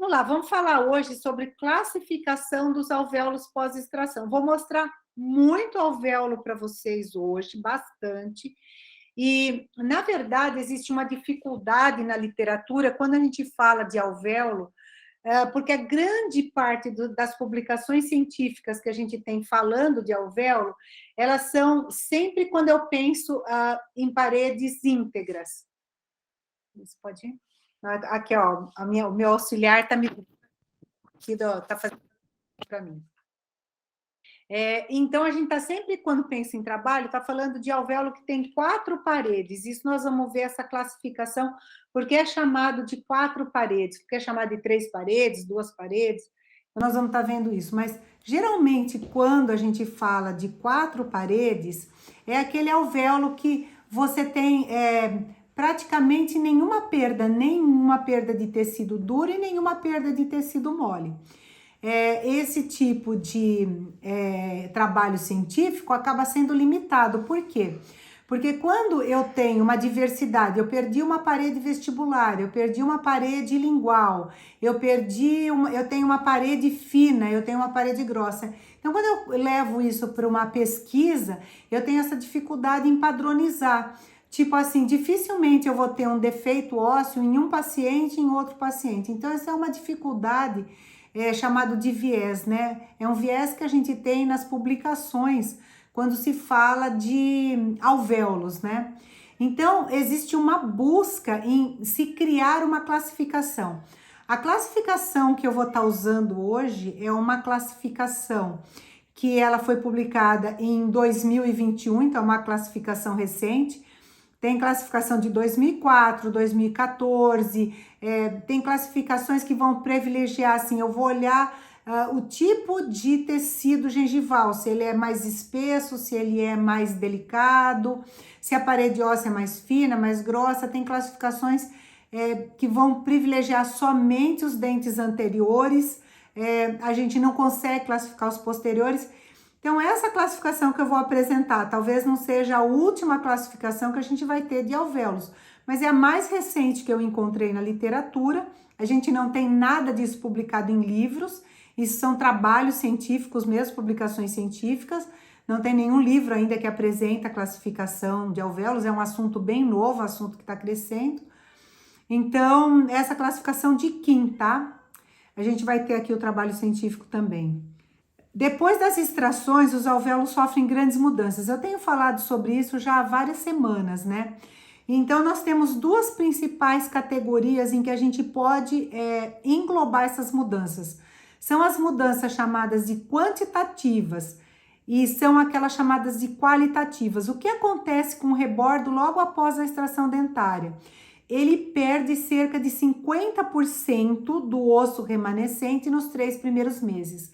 Vamos lá, vamos falar hoje sobre classificação dos alvéolos pós-extração. Vou mostrar muito alvéolo para vocês hoje, bastante. E, na verdade, existe uma dificuldade na literatura quando a gente fala de alvéolo, porque a grande parte das publicações científicas que a gente tem falando de alvéolo, elas são sempre quando eu penso em paredes íntegras. Isso pode ir? Aqui, ó, o meu auxiliar está me tá fazendo para mim. Então, a gente está sempre, quando pensa em trabalho, está falando de alvéolo que tem 4 paredes. Isso nós vamos ver essa classificação, porque é chamado de 4 paredes, porque é chamado de 3 paredes, 2 paredes. Então, nós vamos estar vendo isso. Mas, geralmente, quando a gente fala de 4 paredes, é aquele alvéolo que você tem praticamente nenhuma perda de tecido duro e nenhuma perda de tecido mole. Esse tipo de trabalho científico acaba sendo limitado. Por quê? Porque quando eu tenho uma diversidade, eu perdi uma parede vestibular, eu perdi uma parede lingual, eu tenho uma parede fina, eu tenho uma parede grossa. Então, quando eu levo isso para uma pesquisa, eu tenho essa dificuldade em padronizar. Tipo assim, dificilmente eu vou ter um defeito ósseo em um paciente e em outro paciente. Então, essa é uma dificuldade chamado de viés, né? É um viés que a gente tem nas publicações quando se fala de alvéolos, né? Então, existe uma busca em se criar uma classificação. A classificação que eu vou estar usando hoje é uma classificação que ela foi publicada em 2021, então é uma classificação recente. Tem classificação de 2004, 2014, tem classificações que vão privilegiar, assim, eu vou olhar o tipo de tecido gengival, se ele é mais espesso, se ele é mais delicado, se a parede óssea é mais fina, mais grossa. Tem classificações que vão privilegiar somente os dentes anteriores, a gente não consegue classificar os posteriores. Então, essa classificação que eu vou apresentar, talvez não seja a última classificação que a gente vai ter de alvéolos, mas é a mais recente que eu encontrei na literatura. A gente não tem nada disso publicado em livros, isso são trabalhos científicos mesmo, publicações científicas. Não tem nenhum livro ainda que apresenta a classificação de alvéolos, é um assunto bem novo, assunto que está crescendo. Então, essa classificação de Kim, tá? A gente vai ter aqui o trabalho científico também. Depois das extrações, os alvéolos sofrem grandes mudanças. Eu tenho falado sobre isso já há várias semanas, né? Então, nós temos duas principais categorias em que a gente pode englobar essas mudanças. São as mudanças chamadas de quantitativas e são aquelas chamadas de qualitativas. O que acontece com o rebordo logo após a extração dentária? Ele perde cerca de 50% do osso remanescente nos 3 primeiros meses.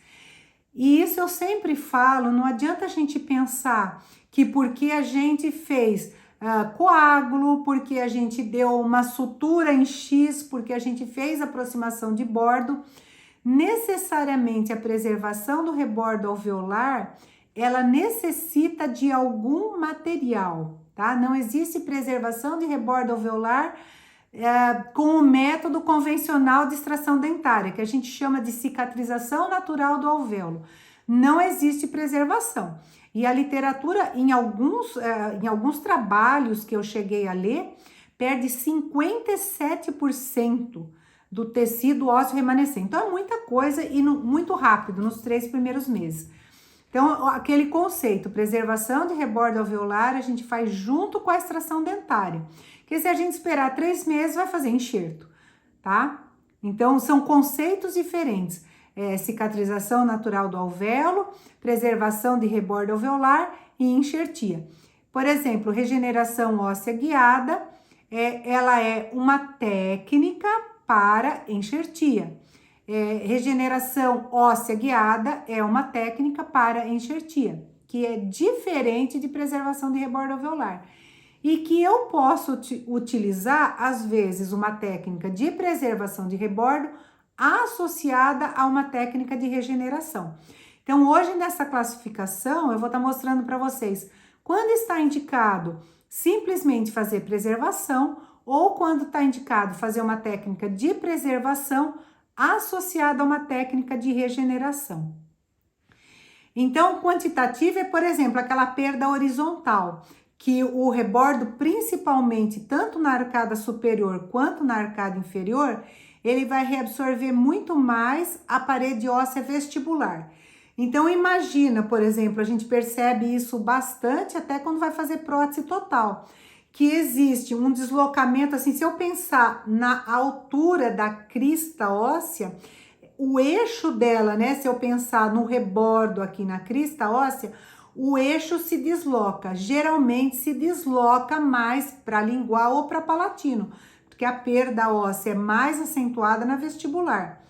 E isso eu sempre falo, não adianta a gente pensar que porque a gente fez coágulo, porque a gente deu uma sutura em X, porque a gente fez aproximação de bordo, necessariamente a preservação do rebordo alveolar, ela necessita de algum material, tá? Não existe preservação de rebordo alveolar com o método convencional de extração dentária, que a gente chama de cicatrização natural do alvéolo. Não existe preservação. E a literatura, em alguns trabalhos que eu cheguei a ler, perde 57% do tecido ósseo remanescente. Então, é muita coisa e muito rápido, nos 3 primeiros meses. Então, aquele conceito, preservação de rebordo alveolar, a gente faz junto com a extração dentária. Porque se a gente esperar 3 meses, vai fazer enxerto, tá? Então, são conceitos diferentes. Cicatrização natural do alvéolo, preservação de rebordo alveolar e enxertia. Por exemplo, regeneração óssea guiada, ela é uma técnica para enxertia. Regeneração óssea guiada é uma técnica para enxertia, que é diferente de preservação de rebordo alveolar. E que eu posso utilizar, às vezes, uma técnica de preservação de rebordo associada a uma técnica de regeneração. Então, hoje nessa classificação, eu vou estar mostrando para vocês quando está indicado simplesmente fazer preservação ou quando está indicado fazer uma técnica de preservação associada a uma técnica de regeneração. Então, quantitativa é, por exemplo, aquela perda horizontal, que o rebordo, principalmente tanto na arcada superior quanto na arcada inferior, ele vai reabsorver muito mais a parede óssea vestibular. Então, imagina, por exemplo, a gente percebe isso bastante até quando vai fazer prótese total, que existe um deslocamento, assim, se eu pensar na altura da crista óssea, o eixo dela, né, se eu pensar no rebordo aqui na crista óssea, o eixo se desloca, geralmente se desloca mais para lingual ou para palatino, porque a perda óssea é mais acentuada na vestibular.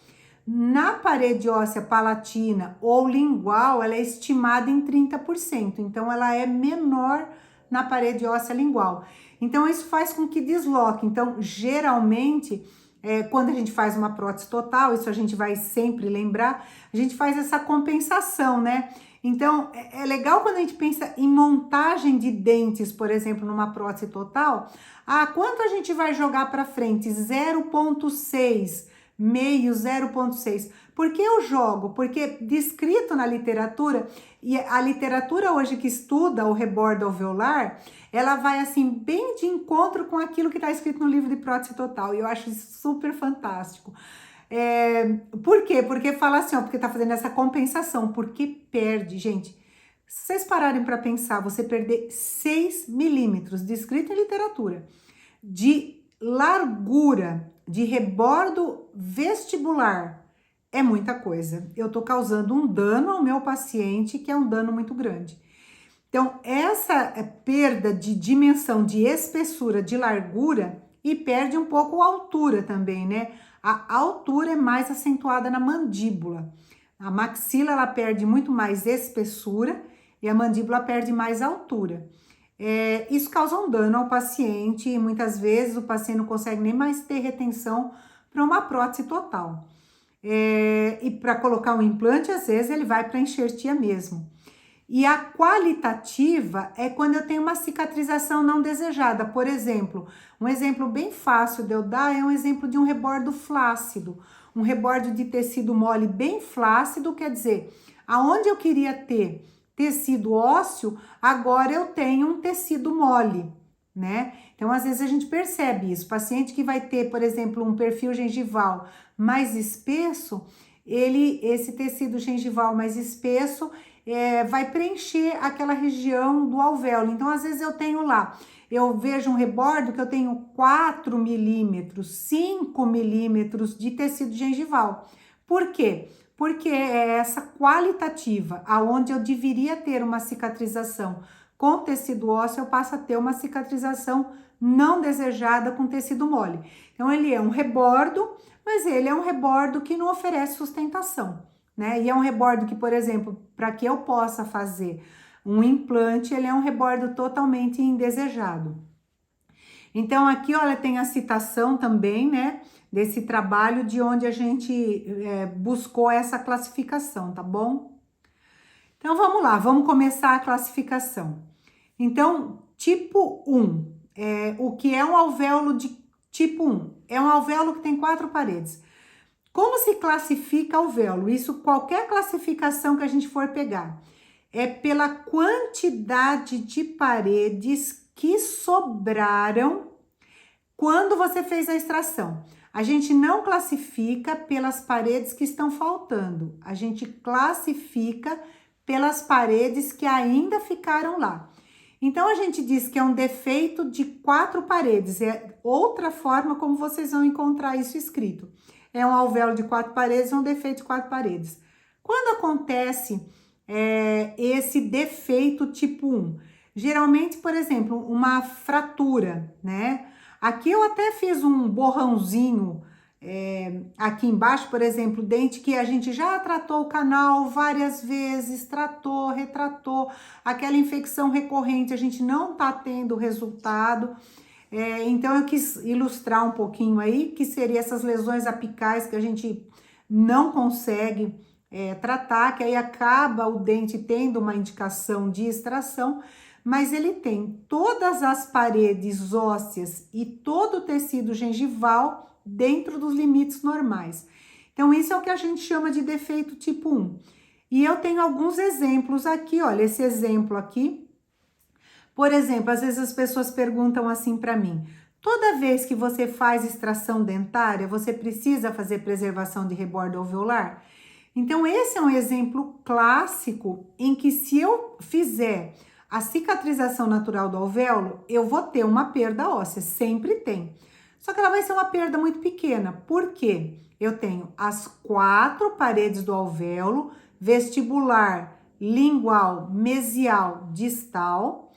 Na parede óssea palatina ou lingual, ela é estimada em 30%, então ela é menor na parede óssea lingual. Então isso faz com que desloque. Então, geralmente, quando a gente faz uma prótese total, isso a gente vai sempre lembrar, a gente faz essa compensação, né? Então, é legal quando a gente pensa em montagem de dentes, por exemplo, numa prótese total. Ah, quanto a gente vai jogar para frente? 0,6, meio, 0,6. Por que eu jogo? Porque descrito na literatura, e a literatura hoje que estuda o rebordo alveolar, ela vai assim bem de encontro com aquilo que está escrito no livro de prótese total, e eu acho isso super fantástico. Por quê? Porque fala assim, ó, porque tá fazendo essa compensação, porque perde, gente. Se vocês pararem para pensar, você perder 6 milímetros, descrito em literatura, de largura de rebordo vestibular, é muita coisa. Eu tô causando um dano ao meu paciente, que é um dano muito grande. Então, essa perda de dimensão, de espessura, de largura, e perde um pouco a altura também, né? A altura é mais acentuada na mandíbula. A maxila, ela perde muito mais espessura e a mandíbula perde mais altura. Isso causa um dano ao paciente e muitas vezes o paciente não consegue nem mais ter retenção para uma prótese total. E para colocar um implante, às vezes ele vai para enxertia mesmo. E a qualitativa é quando eu tenho uma cicatrização não desejada. Por exemplo, um exemplo bem fácil de eu dar é um exemplo de um rebordo flácido. Um rebordo de tecido mole bem flácido, quer dizer, aonde eu queria ter tecido ósseo, agora eu tenho um tecido mole, né? Então, às vezes a gente percebe isso. Paciente que vai ter, por exemplo, um perfil gengival mais espesso, esse tecido gengival mais espesso, vai preencher aquela região do alvéolo. Então, às vezes eu tenho lá, eu vejo um rebordo que eu tenho 4 milímetros, 5 milímetros de tecido gengival. Por quê? Porque é essa qualitativa, aonde eu deveria ter uma cicatrização com tecido ósseo, eu passo a ter uma cicatrização não desejada com tecido mole. Então, ele é um rebordo, mas ele é um rebordo que não oferece sustentação, né? E é um rebordo que, por exemplo, para que eu possa fazer um implante, ele é um rebordo totalmente indesejado. Então, aqui, olha, tem a citação também, né, desse trabalho de onde a gente buscou essa classificação, tá bom? Então, vamos lá, vamos começar a classificação. Então, tipo 1, o que é um alvéolo de tipo 1? É um alvéolo que tem 4 paredes. Como se classifica alvéolo? Isso, qualquer classificação que a gente for pegar, é pela quantidade de paredes que sobraram quando você fez a extração. A gente não classifica pelas paredes que estão faltando, a gente classifica pelas paredes que ainda ficaram lá. Então, a gente diz que é um defeito de 4 paredes, é outra forma como vocês vão encontrar isso escrito. É um alvéolo de 4 paredes, um defeito de 4 paredes. Quando acontece esse defeito tipo 1? Geralmente, por exemplo, uma fratura, né? Aqui eu até fiz um borrãozinho aqui embaixo, por exemplo, dente que a gente já tratou o canal várias vezes, tratou, retratou, aquela infecção recorrente, a gente não tá tendo resultado. Então, eu quis ilustrar um pouquinho aí, que seria essas lesões apicais que a gente não consegue tratar, que aí acaba o dente tendo uma indicação de extração, mas ele tem todas as paredes ósseas e todo o tecido gengival dentro dos limites normais. Então, isso é o que a gente chama de defeito tipo 1. E eu tenho alguns exemplos aqui, olha, esse exemplo aqui. Por exemplo, às vezes as pessoas perguntam assim para mim: toda vez que você faz extração dentária, você precisa fazer preservação de rebordo alveolar? Então, esse é um exemplo clássico em que, se eu fizer a cicatrização natural do alvéolo, eu vou ter uma perda óssea, sempre tem. Só que ela vai ser uma perda muito pequena. Por quê? Eu tenho as 4 paredes do alvéolo, vestibular, lingual, mesial, distal,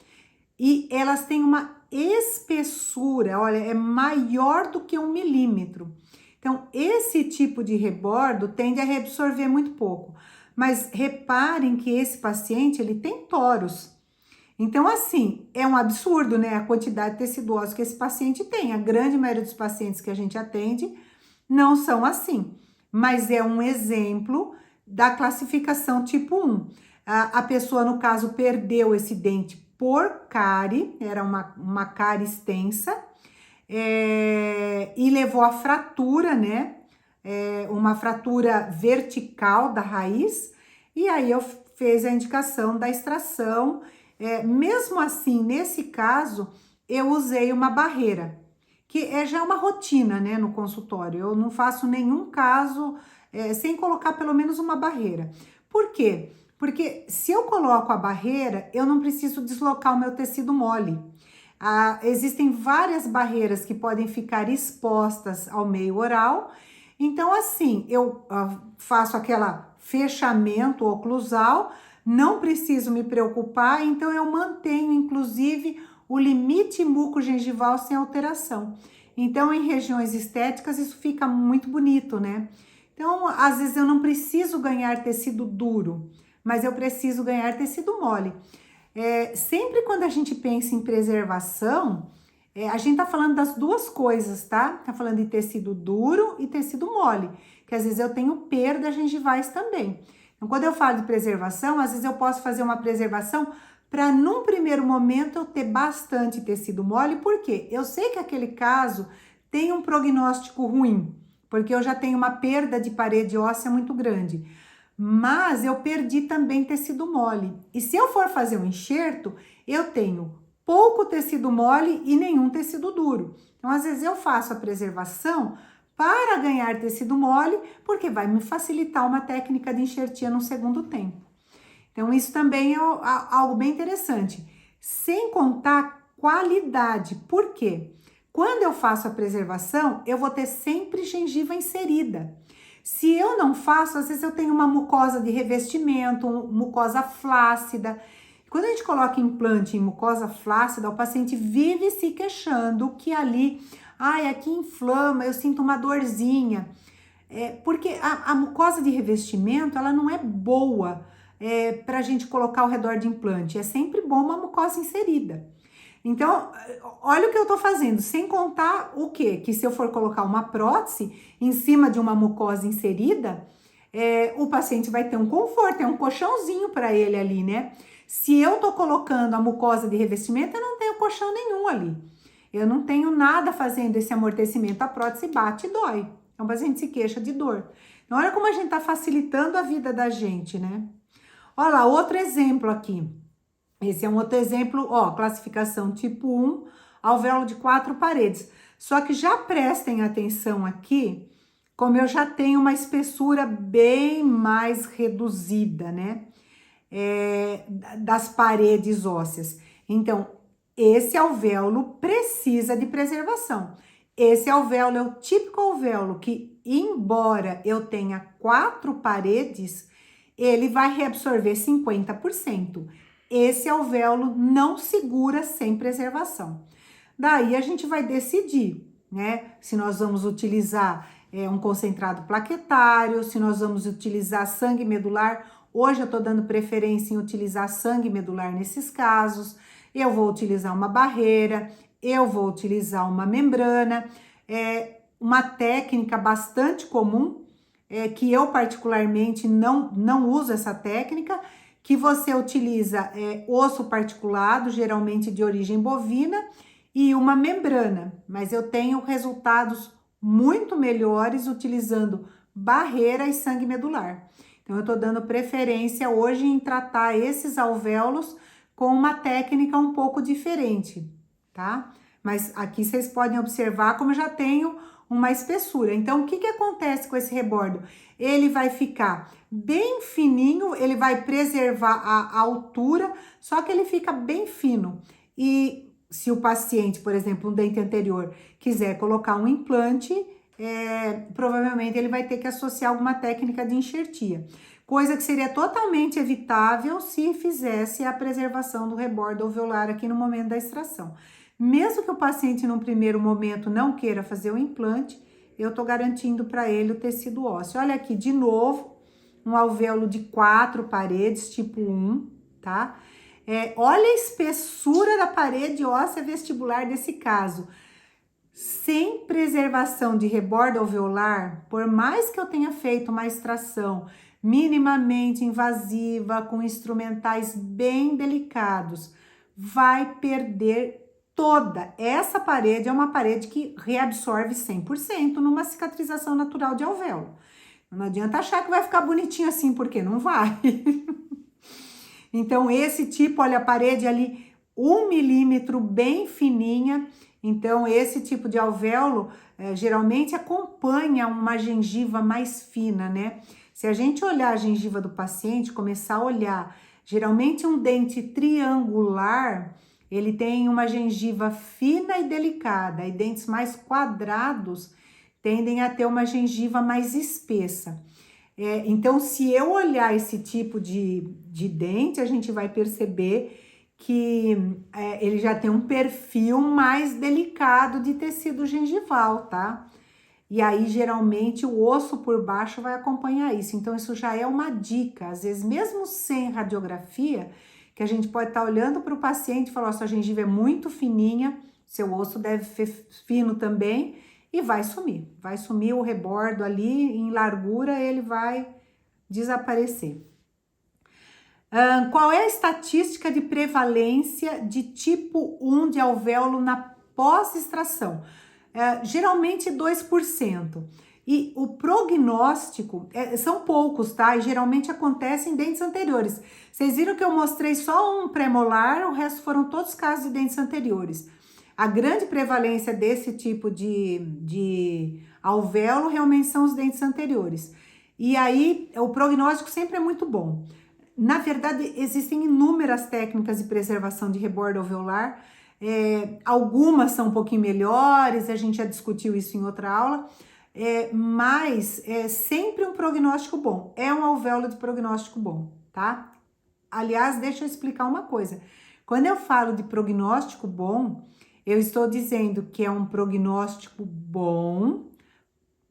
e elas têm uma espessura, olha, é maior do que 1 milímetro. Então, esse tipo de rebordo tende a reabsorver muito pouco. Mas reparem que esse paciente, ele tem toros. Então, assim, é um absurdo, né? A quantidade de tecido ósseo que esse paciente tem. A grande maioria dos pacientes que a gente atende não são assim. Mas é um exemplo da classificação tipo 1. A pessoa, no caso, perdeu esse dente por cárie, era uma cárie extensa, e levou a fratura, né? Uma fratura vertical da raiz, e aí eu fiz a indicação da extração. Mesmo assim, nesse caso, eu usei uma barreira, que é já uma rotina, né, no consultório. Eu não faço nenhum caso sem colocar pelo menos uma barreira. Por quê? Porque se eu coloco a barreira, eu não preciso deslocar o meu tecido mole. Existem várias barreiras que podem ficar expostas ao meio oral. Então, assim, eu faço aquela fechamento oclusal, não preciso me preocupar, então eu mantenho, inclusive, o limite mucogengival sem alteração. Então, em regiões estéticas, isso fica muito bonito, né? Então, às vezes eu não preciso ganhar tecido duro, mas eu preciso ganhar tecido mole. Sempre quando a gente pensa em preservação, a gente tá falando das duas coisas, tá? Tá falando de tecido duro e tecido mole, que às vezes eu tenho perdas gengivais também. Então, quando eu falo de preservação, às vezes eu posso fazer uma preservação para, num primeiro momento, eu ter bastante tecido mole, porque eu sei que aquele caso tem um prognóstico ruim, porque eu já tenho uma perda de parede óssea muito grande. Mas eu perdi também tecido mole. E se eu for fazer um enxerto, eu tenho pouco tecido mole e nenhum tecido duro. Então, às vezes eu faço a preservação para ganhar tecido mole, porque vai me facilitar uma técnica de enxertia no segundo tempo. Então, isso também é algo bem interessante. Sem contar qualidade. Por quê? Quando eu faço a preservação, eu vou ter sempre gengiva inserida. Se eu não faço, às vezes eu tenho uma mucosa de revestimento, mucosa flácida. Quando a gente coloca implante em mucosa flácida, o paciente vive se queixando que ali, aqui inflama, eu sinto uma dorzinha. Porque a mucosa de revestimento, ela não é boa para a gente colocar ao redor de implante. É sempre bom uma mucosa inserida. Então, olha o que eu tô fazendo, sem contar o quê? Que se eu for colocar uma prótese em cima de uma mucosa inserida, o paciente vai ter um conforto, é um colchãozinho para ele ali, né? Se eu tô colocando a mucosa de revestimento, eu não tenho colchão nenhum ali. Eu não tenho nada fazendo esse amortecimento, a prótese bate e dói. Então, o paciente se queixa de dor. Então, olha como a gente tá facilitando a vida da gente, né? Olha lá, outro exemplo aqui. Esse é um outro exemplo, classificação tipo 1, alvéolo de 4 paredes. Só que já prestem atenção aqui, como eu já tenho uma espessura bem mais reduzida, né? Das paredes ósseas. Então, esse alvéolo precisa de preservação. Esse alvéolo é o típico alvéolo que, embora eu tenha 4 paredes, ele vai reabsorver 50%. Esse alvéolo não segura sem preservação. Daí a gente vai decidir, né? Se nós vamos utilizar um concentrado plaquetário, se nós vamos utilizar sangue medular. Hoje eu tô dando preferência em utilizar sangue medular nesses casos. Eu vou utilizar uma barreira, eu vou utilizar uma membrana. Uma técnica bastante comum, que eu particularmente não uso essa técnica, que você utiliza osso particulado, geralmente de origem bovina, e uma membrana, mas eu tenho resultados muito melhores utilizando barreira e sangue medular. Então, eu tô dando preferência hoje em tratar esses alvéolos com uma técnica um pouco diferente, tá? Mas aqui vocês podem observar como eu já tenho uma espessura. Então, o que que acontece com esse rebordo? Ele vai ficar bem fininho, ele vai preservar a altura, só que ele fica bem fino. E se o paciente, por exemplo, um dente anterior, quiser colocar um implante, provavelmente ele vai ter que associar alguma técnica de enxertia. Coisa que seria totalmente evitável se fizesse a preservação do rebordo alveolar aqui no momento da extração. Mesmo que o paciente, num primeiro momento, não queira fazer o implante, eu tô garantindo para ele o tecido ósseo. Olha aqui, de novo, um alvéolo de 4 paredes, tipo 1, tá? Olha a espessura da parede óssea vestibular desse caso. Sem preservação de rebordo alveolar, por mais que eu tenha feito uma extração minimamente invasiva, com instrumentais bem delicados, vai perder toda. Essa parede é uma parede que reabsorve 100% numa cicatrização natural de alvéolo. Não adianta achar que vai ficar bonitinho assim, porque não vai. Então, esse tipo, olha a parede ali, 1 milímetro, bem fininha. Então, esse tipo de alvéolo geralmente acompanha uma gengiva mais fina, né? Se a gente olhar a gengiva do paciente, começar a olhar, geralmente um dente triangular, ele tem uma gengiva fina e delicada, e dentes mais quadrados tendem a ter uma gengiva mais espessa. Então, se eu olhar esse tipo de dente, a gente vai perceber que ele já tem um perfil mais delicado de tecido gengival, tá? E aí, geralmente, o osso por baixo vai acompanhar isso. Então, isso já é uma dica. Às vezes, mesmo sem radiografia, que a gente pode estar olhando para o paciente e falar, ó, sua gengiva é muito fininha, seu osso deve ser fino também, e vai sumir o rebordo ali, em largura ele vai desaparecer. Qual é a estatística de prevalência de tipo 1 de alvéolo na pós-extração? Geralmente 2%. E o prognóstico, são poucos, tá? E geralmente acontece em dentes anteriores. Vocês viram que eu mostrei só um premolar, o resto foram todos casos de dentes anteriores. A grande prevalência desse tipo de alvéolo realmente são os dentes anteriores. E aí, o prognóstico sempre é muito bom. Na verdade, existem inúmeras técnicas de preservação de rebordo alveolar. Algumas são um pouquinho melhores, a gente já discutiu isso em outra aula, mas é sempre um prognóstico bom. É um alvéolo de prognóstico bom, tá? Aliás, deixa eu explicar uma coisa. Quando eu falo de prognóstico bom, eu estou dizendo que é um prognóstico bom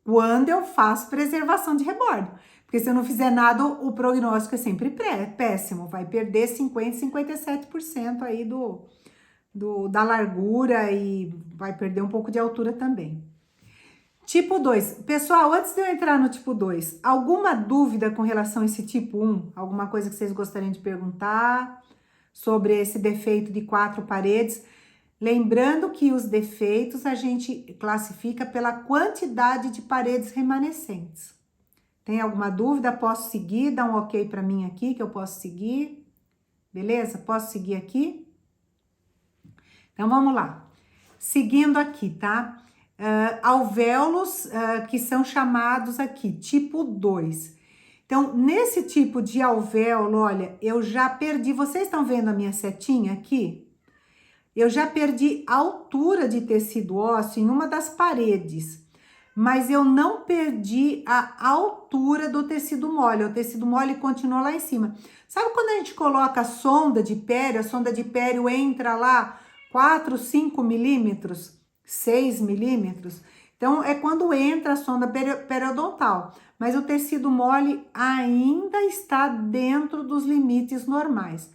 quando eu faço preservação de rebordo. Porque se eu não fizer nada, o prognóstico é sempre péssimo. Vai perder 50%, 57% aí da largura e vai perder um pouco de altura também. Tipo 2. Pessoal, antes de eu entrar no tipo 2, alguma dúvida com relação a esse tipo 1? Alguma coisa que vocês gostariam de perguntar sobre esse defeito de 4 paredes? Lembrando que os defeitos a gente classifica pela quantidade de paredes remanescentes. Tem alguma dúvida? Posso seguir? Dá um ok para mim aqui que eu posso seguir. Beleza? Posso seguir aqui? Então, vamos lá. Seguindo aqui, tá? Alvéolos que são chamados aqui, tipo 2. Então, nesse tipo de alvéolo, olha, eu já perdi... Vocês estão vendo a minha setinha aqui? Eu já perdi altura de tecido ósseo em uma das paredes, mas eu não perdi a altura do tecido mole. O tecido mole continua lá em cima. Sabe quando a gente coloca a sonda de pério entra lá 4, 5 milímetros, 6 milímetros? Então, é quando entra a sonda periodontal, mas o tecido mole ainda está dentro dos limites normais.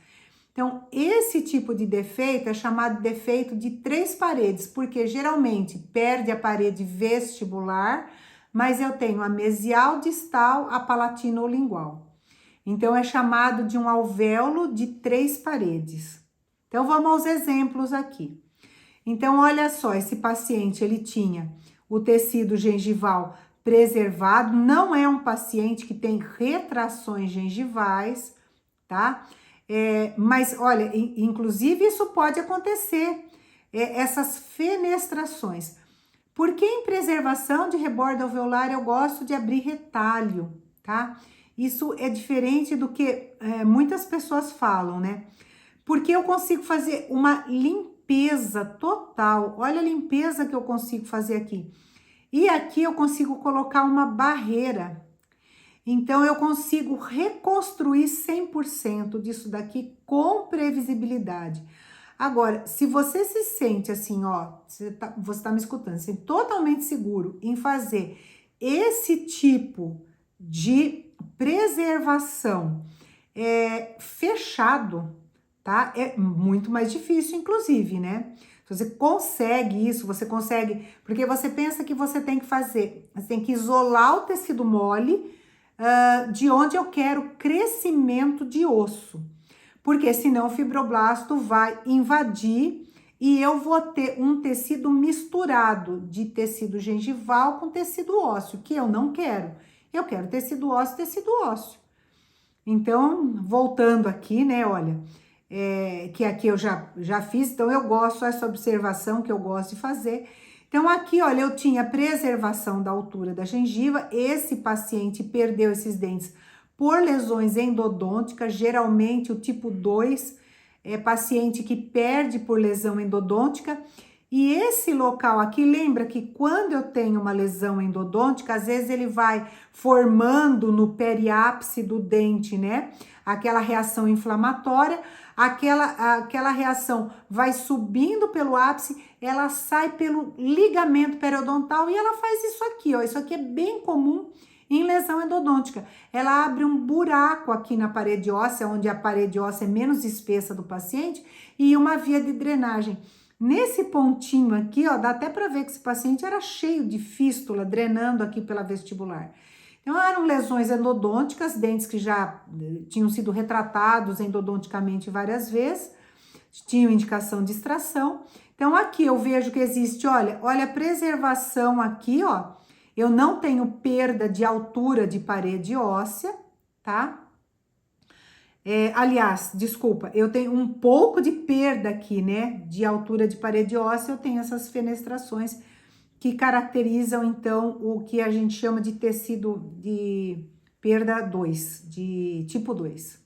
Então, esse tipo de defeito é chamado de defeito de 3 paredes, porque geralmente perde a parede vestibular, mas eu tenho a mesial, distal, a palatino-lingual. Então, é chamado de um alvéolo de 3 paredes. Então, vamos aos exemplos aqui. Então, olha só, esse paciente, ele tinha o tecido gengival preservado, não é um paciente que tem retrações gengivais, tá? Mas, olha, inclusive isso pode acontecer, essas fenestrações. Porque em preservação de rebordo alveolar eu gosto de abrir retalho, tá? Isso é diferente do que muitas pessoas falam, né? Porque eu consigo fazer uma limpeza total. Olha a limpeza que eu consigo fazer aqui. E aqui eu consigo colocar uma barreira. Então, eu consigo reconstruir 100% disso daqui com previsibilidade. Agora, se você se sente assim, ó, você tá me escutando, assim, totalmente seguro em fazer esse tipo de preservação fechado, tá? É muito mais difícil, inclusive, né? Se você consegue isso, você consegue, porque você pensa que você tem que fazer, você tem que isolar o tecido mole de onde eu quero crescimento de osso, porque senão o fibroblasto vai invadir e eu vou ter um tecido misturado de tecido gengival com tecido ósseo, que eu não quero. Eu quero tecido ósseo, tecido ósseo. Então, voltando aqui, né, olha, que aqui eu já fiz, então eu gosto dessa observação que eu gosto de fazer. Então, aqui, olha, eu tinha preservação da altura da gengiva, esse paciente perdeu esses dentes por lesões endodônticas, geralmente o tipo 2 é paciente que perde por lesão endodôntica, e esse local aqui, lembra que quando eu tenho uma lesão endodôntica, às vezes ele vai formando no periápice do dente, né? Aquela reação inflamatória, aquela reação vai subindo pelo ápice, ela sai pelo ligamento periodontal e ela faz isso aqui, ó. Isso aqui é bem comum em lesão endodôntica. Ela abre um buraco aqui na parede óssea, onde a parede óssea é menos espessa do paciente, e uma via de drenagem. Nesse pontinho aqui, ó, dá até para ver que esse paciente era cheio de fístula, drenando aqui pela vestibular. Então, eram lesões endodônticas, dentes que já tinham sido retratados endodonticamente várias vezes, tinham indicação de extração. Então, aqui eu vejo que existe, olha a preservação aqui, ó, eu não tenho perda de altura de parede óssea, tá? Aliás, desculpa, eu tenho um pouco de perda aqui, né, de altura de parede óssea, eu tenho essas fenestrações que caracterizam, então, o que a gente chama de tecido de perda 2, de tipo 2.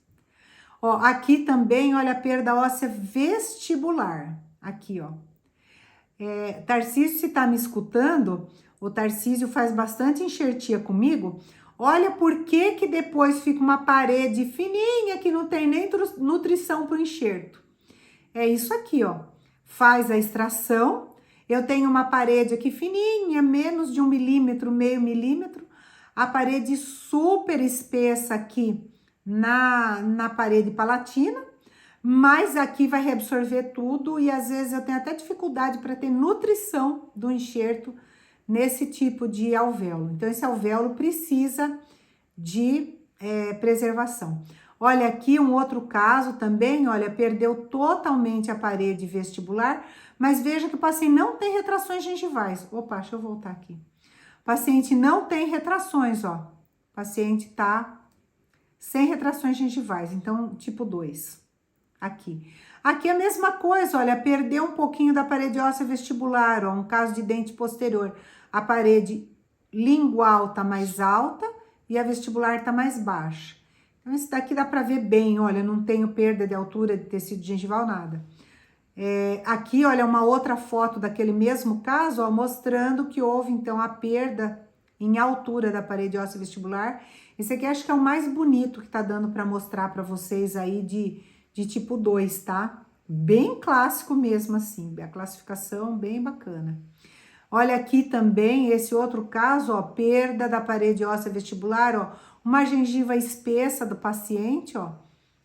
Ó, aqui também, olha, a perda óssea vestibular, aqui, ó. Tarcísio, se tá me escutando, o Tarcísio faz bastante enxertia comigo. Olha por que que depois fica uma parede fininha que não tem nem nutrição pro enxerto. É isso aqui, ó. Faz a extração. Eu tenho uma parede aqui fininha, menos de 1 milímetro, meio milímetro. A parede super espessa aqui na parede palatina. Mas aqui vai reabsorver tudo e às vezes eu tenho até dificuldade para ter nutrição do enxerto nesse tipo de alvéolo. Então, esse alvéolo precisa de preservação. Olha aqui um outro caso também, olha, perdeu totalmente a parede vestibular, mas veja que o paciente não tem retrações gengivais. Opa, deixa eu voltar aqui. O paciente não tem retrações, ó. O paciente tá sem retrações gengivais, então tipo 2. Aqui. Aqui é a mesma coisa, olha, perdeu um pouquinho da parede óssea vestibular, ó, um caso de dente posterior. A parede lingual tá mais alta e a vestibular tá mais baixa. Então, esse daqui dá pra ver bem, olha, não tenho perda de altura de tecido gengival, nada. Aqui, olha, uma outra foto daquele mesmo caso, ó, mostrando que houve, então, a perda em altura da parede óssea vestibular. Esse aqui acho que é o mais bonito que tá dando pra mostrar pra vocês aí de tipo 2, tá? Bem clássico mesmo, assim, a classificação bem bacana. Olha aqui também esse outro caso, ó, perda da parede óssea vestibular, ó, uma gengiva espessa do paciente, ó.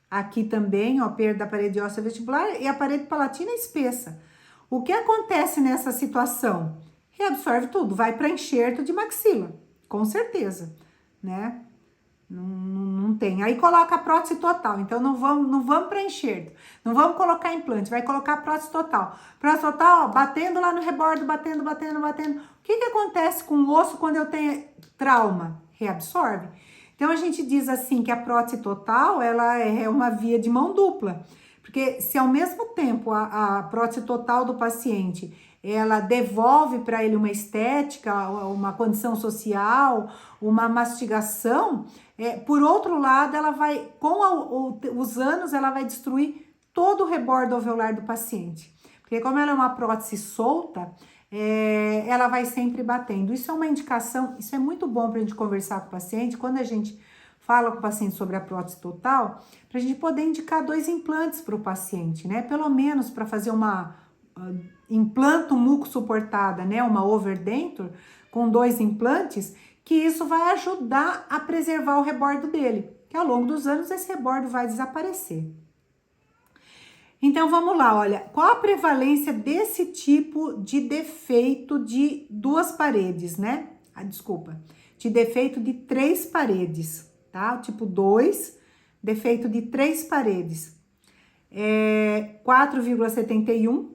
Aqui também, ó, perda da parede óssea vestibular e a parede palatina espessa. O que acontece nessa situação? Reabsorve tudo, vai para enxerto de maxila, com certeza, né? Não tem. Aí coloca a prótese total. Então não vamos para enxerto. Não vamos colocar implante, vai colocar prótese total. Prótese total, ó, batendo lá no rebordo, batendo, batendo, batendo. O que que acontece com o osso quando eu tenho trauma? Reabsorve. Então a gente diz assim que a prótese total, ela é uma via de mão dupla. Porque se ao mesmo tempo a prótese total do paciente ela devolve para ele uma estética, uma condição social, uma mastigação, por outro lado, ela vai, os anos, ela vai destruir todo o rebordo alveolar do paciente. Porque como ela é uma prótese solta, ela vai sempre batendo. Isso é uma indicação, isso é muito bom para a gente conversar com o paciente, quando a gente fala com o paciente sobre a prótese total, para a gente poder indicar 2 implantes para o paciente, né? Pelo menos para fazer uma implanto muco suportada, né? Uma overdenture com 2 implantes, que isso vai ajudar a preservar o rebordo dele, que ao longo dos anos esse rebordo vai desaparecer. Então vamos lá, olha, qual a prevalência desse tipo de defeito de 2 paredes, né? Desculpa, de defeito de 3 paredes, tá? Tipo 2, defeito de 3 paredes, 4,71,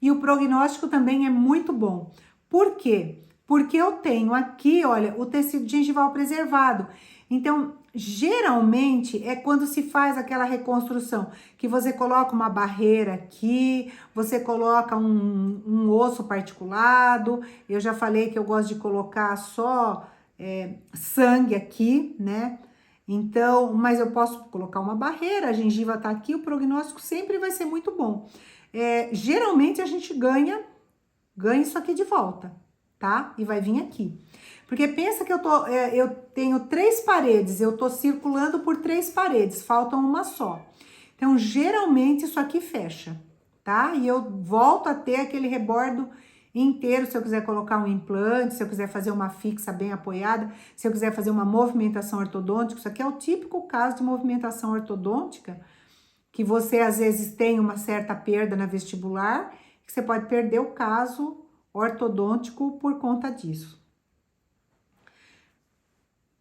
e o prognóstico também é muito bom. Por quê? Porque eu tenho aqui, olha, o tecido gengival preservado. Então, geralmente é quando se faz aquela reconstrução, que você coloca uma barreira aqui, você coloca um osso particulado. Eu já falei que eu gosto de colocar só sangue aqui, né? Então, mas eu posso colocar uma barreira, a gengiva tá aqui, o prognóstico sempre vai ser muito bom. Geralmente a gente ganha isso aqui de volta, tá? E vai vir aqui. Porque pensa que eu tenho 3 paredes, eu tô circulando por 3 paredes, faltam uma só. Então, geralmente isso aqui fecha, tá? E eu volto a ter aquele rebordo inteiro, se eu quiser colocar um implante, se eu quiser fazer uma fixa bem apoiada, se eu quiser fazer uma movimentação ortodôntica. Isso aqui é o típico caso de movimentação ortodôntica, que você às vezes tem uma certa perda na vestibular, que você pode perder o caso ortodôntico por conta disso.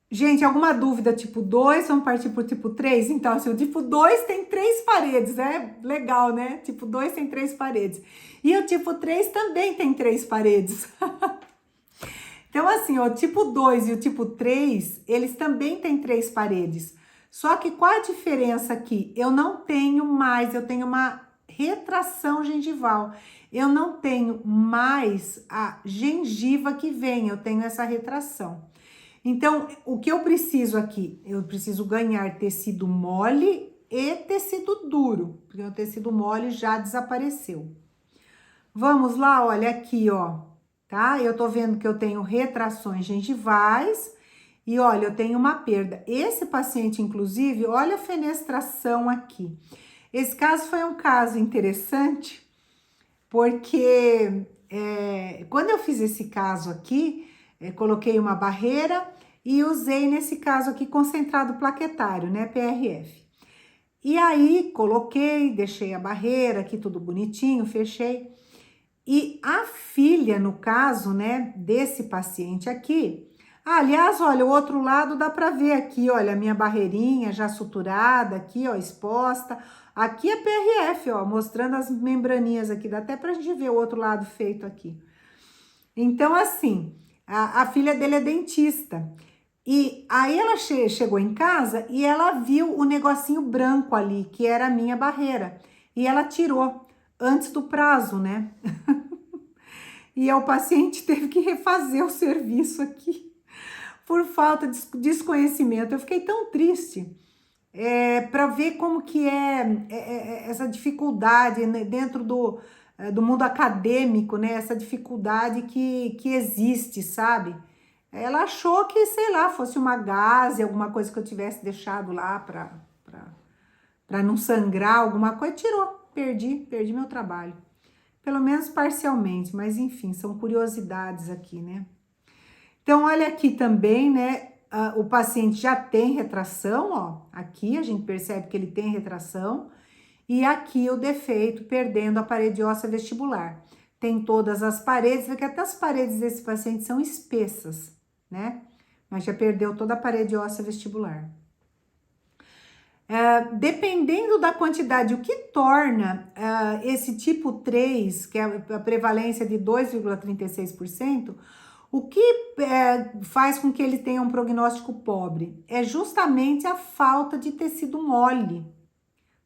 Gente, alguma dúvida tipo 2? Vamos partir pro tipo 3? Então, assim, o tipo 2 tem 3 paredes, né? Legal, né? Tipo 2 tem 3 paredes. E o tipo 3 também tem 3 paredes. Então, assim, ó, o tipo 2 e o tipo 3, eles também têm 3 paredes. Só que qual a diferença aqui? Eu não tenho mais, eu tenho uma retração gengival. Eu não tenho mais a gengiva que vem, eu tenho essa retração. Então, o que eu preciso aqui? Eu preciso ganhar tecido mole e tecido duro, porque o tecido mole já desapareceu. Vamos lá, olha aqui, ó, tá? Eu tô vendo que eu tenho retrações gengivais e olha, eu tenho uma perda. Esse paciente, inclusive, olha a fenestração aqui. Esse caso foi um caso interessante, porque quando eu fiz esse caso aqui, coloquei uma barreira e usei nesse caso aqui concentrado plaquetário, né, PRF. E aí coloquei, deixei a barreira aqui tudo bonitinho, fechei. E a filha, no caso, né, desse paciente aqui, aliás, olha, o outro lado dá para ver aqui, olha, a minha barreirinha já suturada aqui, ó, exposta. Aqui é PRF, ó, mostrando as membraninhas aqui, dá até pra gente ver o outro lado feito aqui. Então, assim, a filha dele é dentista. E aí ela chegou em casa e ela viu o negocinho branco ali, que era a minha barreira. E ela tirou antes do prazo, né? E o paciente teve que refazer o serviço aqui por falta de desconhecimento. Eu fiquei tão triste para ver como que essa dificuldade, né, dentro do mundo acadêmico, né? Essa dificuldade que existe, sabe? Ela achou que, sei lá, fosse uma gaze, alguma coisa que eu tivesse deixado lá para não sangrar, alguma coisa, tirou, perdi meu trabalho. Pelo menos parcialmente, mas enfim, são curiosidades aqui, né? Então, olha aqui também, né? O paciente já tem retração, ó. Aqui a gente percebe que ele tem retração. E aqui o defeito, perdendo a parede óssea vestibular. Tem todas as paredes, porque até as paredes desse paciente são espessas, né? mas já perdeu toda a parede óssea vestibular. Dependendo da quantidade, o que torna esse tipo 3, que é a prevalência de 2,36%, o que faz com que ele tenha um prognóstico pobre? É justamente a falta de tecido mole,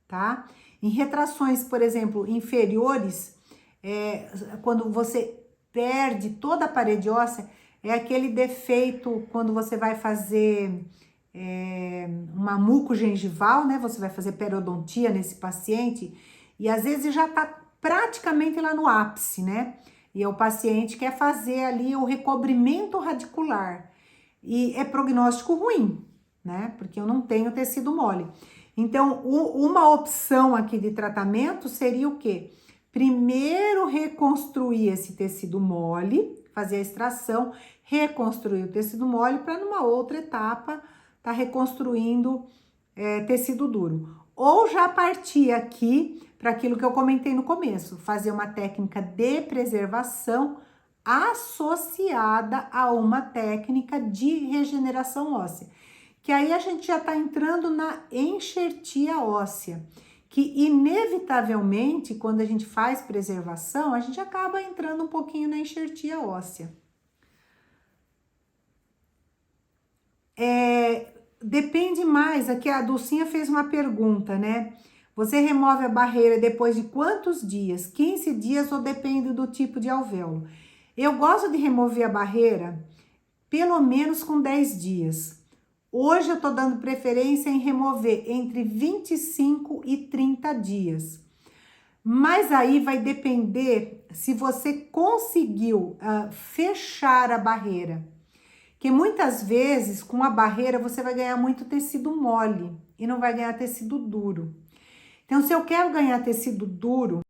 tá? Em retrações, por exemplo, inferiores, quando você perde toda a parede óssea, é aquele defeito quando você vai fazer uma mucogengival, né? Você vai fazer periodontia nesse paciente e às vezes já tá praticamente lá no ápice, né? E o paciente quer fazer ali o recobrimento radicular e é prognóstico ruim, né? Porque eu não tenho tecido mole. Então, uma opção aqui de tratamento seria o quê? Primeiro reconstruir esse tecido mole, fazer a extração, reconstruir o tecido mole para numa outra etapa tá reconstruindo tecido duro. Ou já partir aqui para aquilo que eu comentei no começo, fazer uma técnica de preservação associada a uma técnica de regeneração óssea. Que aí a gente já está entrando na enxertia óssea, que inevitavelmente, quando a gente faz preservação, a gente acaba entrando um pouquinho na enxertia óssea. Depende mais, aqui a Dulcinha fez uma pergunta, né? Você remove a barreira depois de quantos dias? 15 dias ou depende do tipo de alvéolo? Eu gosto de remover a barreira pelo menos com 10 dias. Hoje eu tô dando preferência em remover entre 25 e 30 dias. Mas aí vai depender se você conseguiu fechar a barreira. Que muitas vezes, com a barreira, você vai ganhar muito tecido mole e não vai ganhar tecido duro. Então, se eu quero ganhar tecido duro,